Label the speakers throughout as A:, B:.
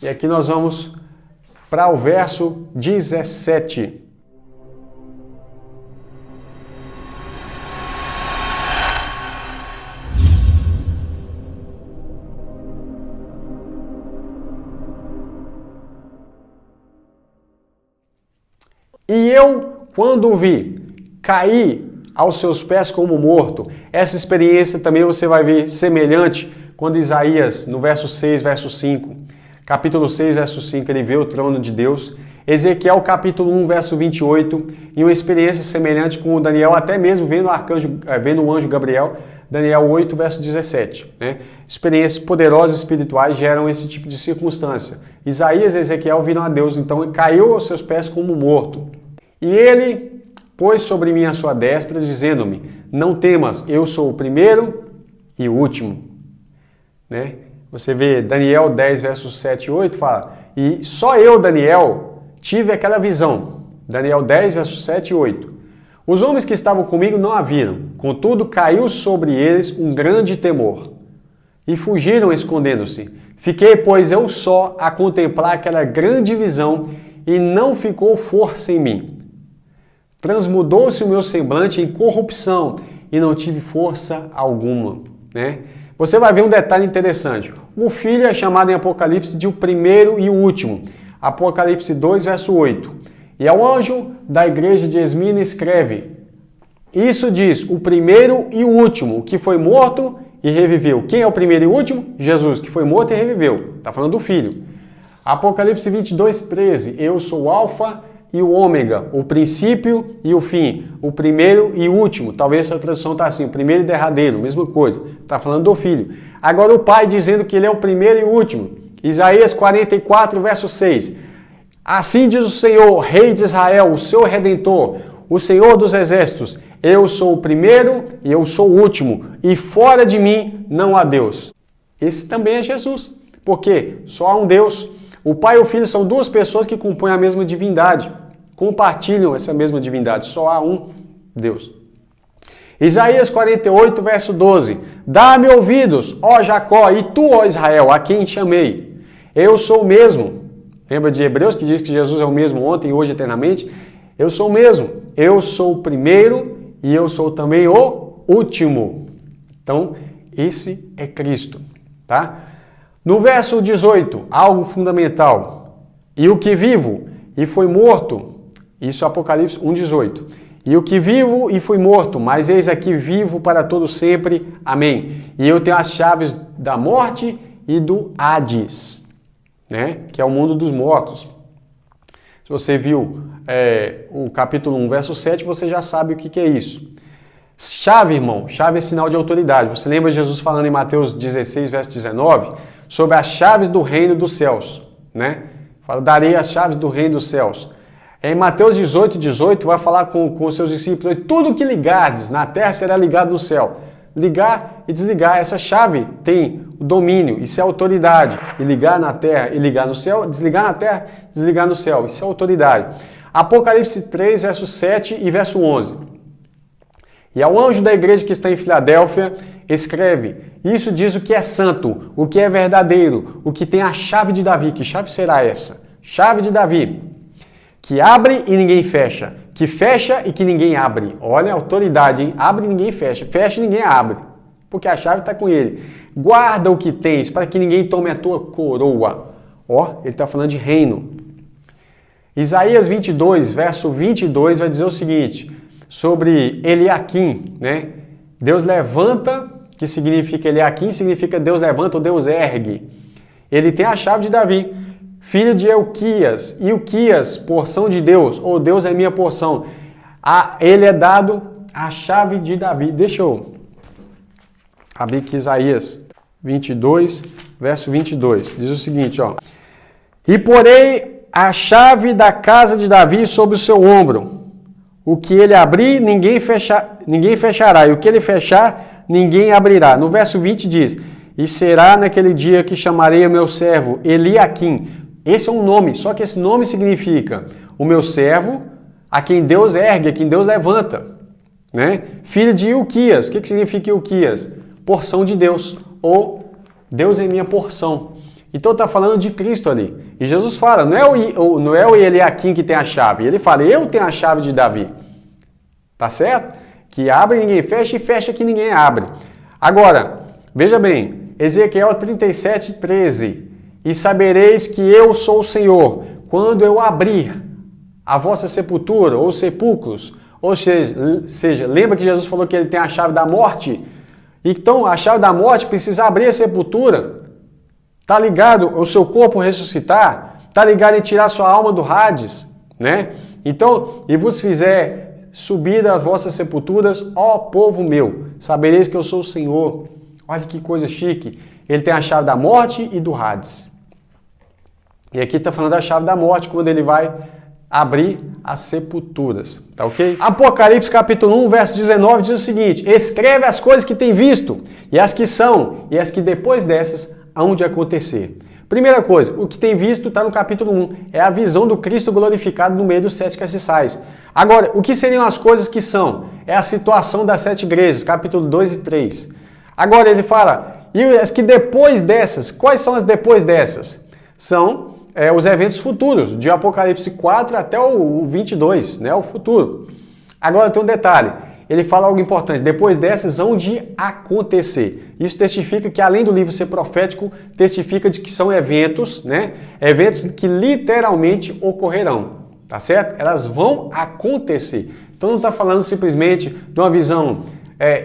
A: E aqui nós vamos para o verso 17. E eu, quando o vi, caí aos seus pés como morto. Essa experiência também você vai ver semelhante quando Isaías, no verso 6, verso 5, capítulo 6, verso 5, ele vê o trono de Deus. Ezequiel, capítulo 1, verso 28, e uma experiência semelhante com o Daniel, até mesmo vendo o anjo Gabriel, Daniel 8, verso 17. Né? Experiências poderosas espirituais geram esse tipo de circunstância. Isaías e Ezequiel viram a Deus, então caiu aos seus pés como morto. E ele pôs sobre mim a sua destra, dizendo-me, não temas, eu sou o primeiro e o último. Né? Você vê Daniel 10, versos 7 e 8, fala, e só eu, Daniel, tive aquela visão. Daniel 10, versos 7 e 8. Os homens que estavam comigo não a viram, contudo caiu sobre eles um grande temor, e fugiram escondendo-se. Fiquei, pois, eu só a contemplar aquela grande visão, e não ficou força em mim. Transmudou-se o meu semblante em corrupção, e não tive força alguma. Né? Você vai ver um detalhe interessante. O filho é chamado em Apocalipse de o primeiro e o último. Apocalipse 2, verso 8. E ao anjo da igreja de Esmina escreve, isso diz, o primeiro e o último, que foi morto e reviveu. Quem é o primeiro e o último? Jesus, que foi morto e reviveu. Está falando do filho. Apocalipse 22, 13. Eu sou o alfa e o ômega, o princípio e o fim, o primeiro e o último. Talvez essa tradução está assim, o primeiro e derradeiro, mesma coisa. Está falando do filho. Agora o pai dizendo que ele é o primeiro e o último. Isaías 44, verso 6. Assim diz o Senhor, Rei de Israel, o seu Redentor, o Senhor dos Exércitos, eu sou o primeiro e eu sou o último, e fora de mim não há Deus. Esse também é Jesus, porque só há um Deus. O Pai e o Filho são duas pessoas que compõem a mesma divindade, compartilham essa mesma divindade, só há um Deus. Isaías 48, verso 12. Dá-me ouvidos, ó Jacó, e tu, ó Israel, a quem chamei. Eu sou o mesmo. Lembra de Hebreus que diz que Jesus é o mesmo ontem, hoje, eternamente? Eu sou o mesmo. Eu sou o primeiro e eu sou também o último. Então, esse é Cristo, tá? No verso 18, algo fundamental. E o que vivo e foi morto, isso é Apocalipse 1,18. E o que vivo e fui morto, mas eis aqui vivo para todo sempre. Amém. E eu tenho as chaves da morte e do Hades, né? Que é o mundo dos mortos. Se você viu o capítulo 1, verso 7, você já sabe o que é isso. Chave, irmão, chave é sinal de autoridade. Você lembra Jesus falando em Mateus 16, verso 19, sobre as chaves do reino dos céus, né? Fala, darei as chaves do reino dos céus. Em Mateus 18, 18, vai falar com os seus discípulos, tudo que ligardes na terra será ligado no céu. Ligar e desligar, essa chave tem o domínio, isso é autoridade. E ligar na terra e ligar no céu, desligar na terra, desligar no céu, isso é autoridade. Apocalipse 3, verso 7 e verso 11. E ao anjo da igreja que está em Filadélfia, escreve, isso diz o que é santo, o que é verdadeiro, o que tem a chave de Davi. Que chave será essa? Chave de Davi. Que abre e ninguém fecha, que fecha e que ninguém abre. Olha a autoridade, hein? Abre e ninguém fecha, fecha e ninguém abre, porque a chave está com ele. Guarda o que tens, para que ninguém tome a tua coroa. Ó, ele está falando de reino. Isaías 22, verso 22, vai dizer o seguinte, sobre Eliaquim, né? Deus levanta, que significa Eliaquim, significa Deus levanta ou Deus ergue. Ele tem a chave de Davi. Filho de Elquias, Ilquias, porção de Deus, ou Deus é minha porção. Ele é dado a chave de Davi. Deixa eu abrir aqui Isaías 22, verso 22. Diz o seguinte, ó. E porei a chave da casa de Davi sobre o seu ombro. O que ele abrir, ninguém fechará. E o que ele fechar, ninguém abrirá. No verso 20 diz, e será naquele dia que chamarei o meu servo Eliaquim. Esse é um nome, só que esse nome significa o meu servo, a quem Deus ergue, a quem Deus levanta. Né? Filho de Ilquias. O que significa Ilquias? Porção de Deus, ou Deus é minha porção. Então está falando de Cristo ali. E Jesus fala, não é o Eliaquim que tem a chave. Ele fala, eu tenho a chave de Davi. Tá certo? Que abre e ninguém fecha e fecha que ninguém abre. Agora, veja bem, Ezequiel 37:13. E sabereis que eu sou o Senhor, quando eu abrir a vossa sepultura ou sepulcros. Ou seja, lembra que Jesus falou que ele tem a chave da morte? Então, a chave da morte precisa abrir a sepultura. Está ligado o seu corpo ressuscitar? Está ligado em tirar sua alma do Hades? Né? Então, e vos fizer subir das vossas sepulturas, ó povo meu, sabereis que eu sou o Senhor. Olha que coisa chique. Ele tem a chave da morte e do Hades. E aqui está falando da chave da morte, quando ele vai abrir as sepulturas. Tá ok? Apocalipse capítulo 1, verso 19 diz o seguinte: escreve as coisas que tem visto, e as que são, e as que depois dessas hão de acontecer. Primeira coisa, o que tem visto está no capítulo 1, é a visão do Cristo glorificado no meio dos 7 castiçais. Agora, o que seriam as coisas que são? É a situação das 7 igrejas, capítulo 2 e 3. Agora ele fala, e as que depois dessas, quais são as depois dessas? São os eventos futuros, de Apocalipse 4 até o 22, né, o futuro. Agora tem um detalhe, ele fala algo importante, depois dessas hão de acontecer. Isso testifica que, além do livro ser profético, testifica de que são eventos, né, eventos que literalmente ocorrerão, tá certo? Elas vão acontecer. Então não está falando simplesmente de uma visão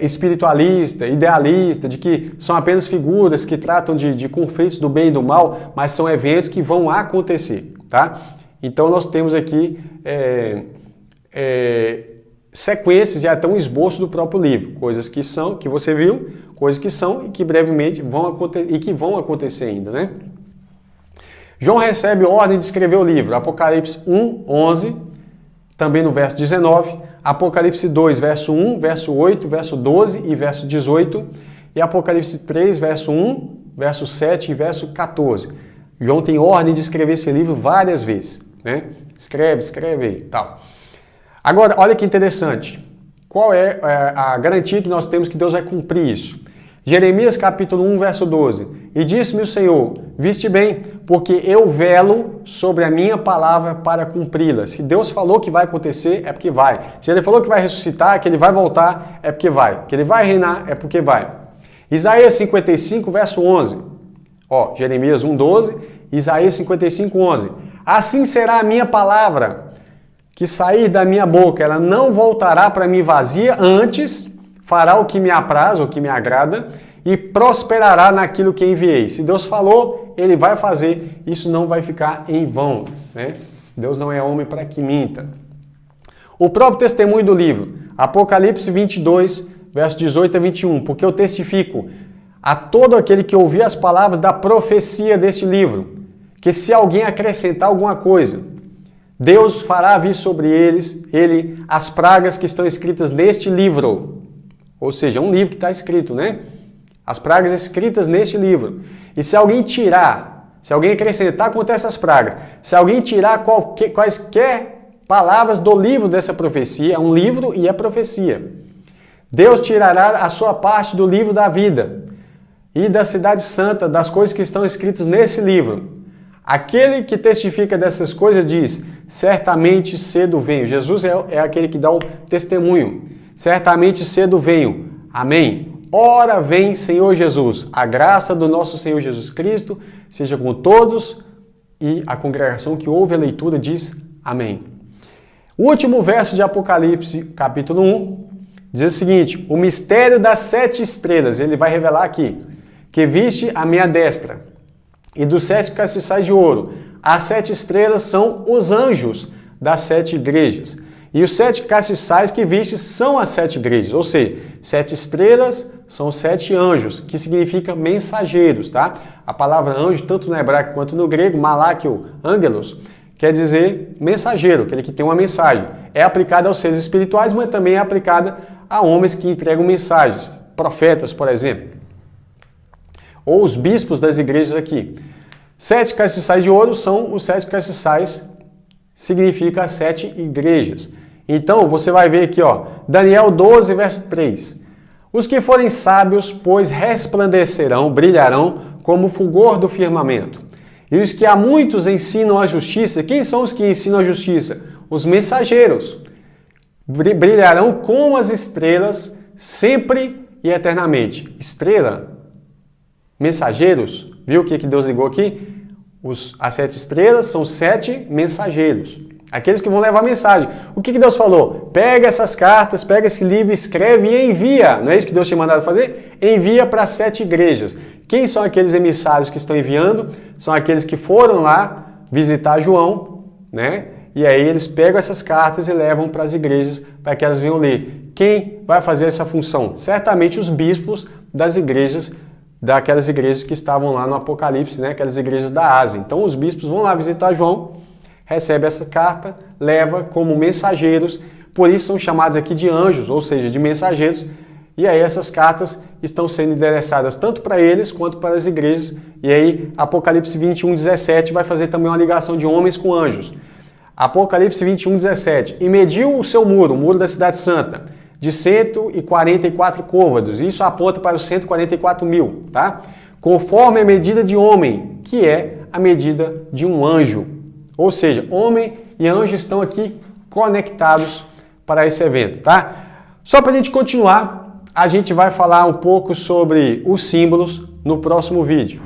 A: espiritualista, idealista, de que são apenas figuras que tratam de conflitos do bem e do mal, mas são eventos que vão acontecer, tá? Então nós temos aqui sequências e até um esboço do próprio livro, coisas que são, que você viu, coisas que são e que brevemente vão acontecer e que vão acontecer ainda, né? João recebe ordem de escrever o livro, Apocalipse 1, 11, também no verso 19, Apocalipse 2, verso 1, verso 8, verso 12 e verso 18, e Apocalipse 3, verso 1, verso 7 e verso 14. João tem ordem de escrever esse livro várias vezes, né? Escreve aí, tal. Agora, olha que interessante. Qual é a garantia que nós temos que Deus vai cumprir isso? Jeremias capítulo 1, verso 12. E disse-me o Senhor, viste bem, porque eu velo sobre a minha palavra para cumpri-la. Se Deus falou que vai acontecer, é porque vai. Se Ele falou que vai ressuscitar, que Ele vai voltar, é porque vai. Que Ele vai reinar, é porque vai. Isaías 55, verso 11. Ó, Jeremias 1, 12, Isaías 55, 11. Assim será a minha palavra que sair da minha boca, ela não voltará para mim vazia, antes fará o que me apraz, o que me agrada, e prosperará naquilo que enviei. Se Deus falou, Ele vai fazer, isso não vai ficar em vão, né? Deus não é homem para que minta. O próprio testemunho do livro, Apocalipse 22, verso 18 a 21, porque eu testifico a todo aquele que ouvir as palavras da profecia deste livro, que se alguém acrescentar alguma coisa, Deus fará vir sobre ele as pragas que estão escritas neste livro. Ou seja, um livro que está escrito, né? As pragas escritas neste livro. E se alguém tirar, se alguém acrescentar quanto a essas pragas, se alguém tirar quaisquer palavras do livro dessa profecia, é um livro e é profecia, Deus tirará a sua parte do livro da vida e da cidade santa, das coisas que estão escritas nesse livro. Aquele que testifica dessas coisas diz, certamente cedo venho. Jesus é aquele que dá o testemunho. Certamente cedo venho. Amém. Ora vem, Senhor Jesus. A graça do nosso Senhor Jesus Cristo seja com todos. E a congregação que ouve a leitura diz amém. O último verso de Apocalipse, capítulo 1, diz o seguinte, o mistério das 7 estrelas, ele vai revelar aqui, que viste à minha destra, e dos 7 castiçais de ouro. As 7 estrelas são os anjos das 7 igrejas. E os 7 castiçais que viste são as 7 igrejas, ou seja, 7 estrelas são 7 anjos, que significa mensageiros, tá? A palavra anjo, tanto no hebraico quanto no grego, malakio, angelos, quer dizer mensageiro, aquele que tem uma mensagem. É aplicada aos seres espirituais, mas também é aplicada a homens que entregam mensagens, profetas, por exemplo. Ou os bispos das igrejas aqui. 7 castiçais de ouro são os 7 castiçais, significa as 7 igrejas. Então, você vai ver aqui, ó, Daniel 12, verso 3. Os que forem sábios, pois resplandecerão, brilharão como o fulgor do firmamento. E os que há muitos ensinam a justiça, quem são os que ensinam a justiça? Os mensageiros. Brilharão como as estrelas, sempre e eternamente. Estrela, mensageiros, viu o que Deus ligou aqui? As 7 estrelas são 7 mensageiros. Aqueles que vão levar a mensagem. O que Deus falou? Pega essas cartas, pega esse livro, escreve e envia. Não é isso que Deus tinha mandado fazer? Envia para 7 igrejas. Quem são aqueles emissários que estão enviando? São aqueles que foram lá visitar João, né? E aí eles pegam essas cartas e levam para as igrejas para que elas venham ler. Quem vai fazer essa função? Certamente os bispos das igrejas, daquelas igrejas que estavam lá no Apocalipse, né? Aquelas igrejas da Ásia. Então os bispos vão lá visitar João, recebe essa carta, leva como mensageiros, por isso são chamados aqui de anjos, ou seja, de mensageiros, e aí essas cartas estão sendo endereçadas tanto para eles quanto para as igrejas, e aí Apocalipse 21, 17 vai fazer também uma ligação de homens com anjos. Apocalipse 21, 17, e mediu o seu muro, o muro da cidade santa, de 144 côvados, isso aponta para os 144 mil, tá? Conforme a medida de homem, que é a medida de um anjo. Ou seja, homem e anjo estão aqui conectados para esse evento, tá? Só para a gente continuar, a gente vai falar um pouco sobre os símbolos no próximo vídeo.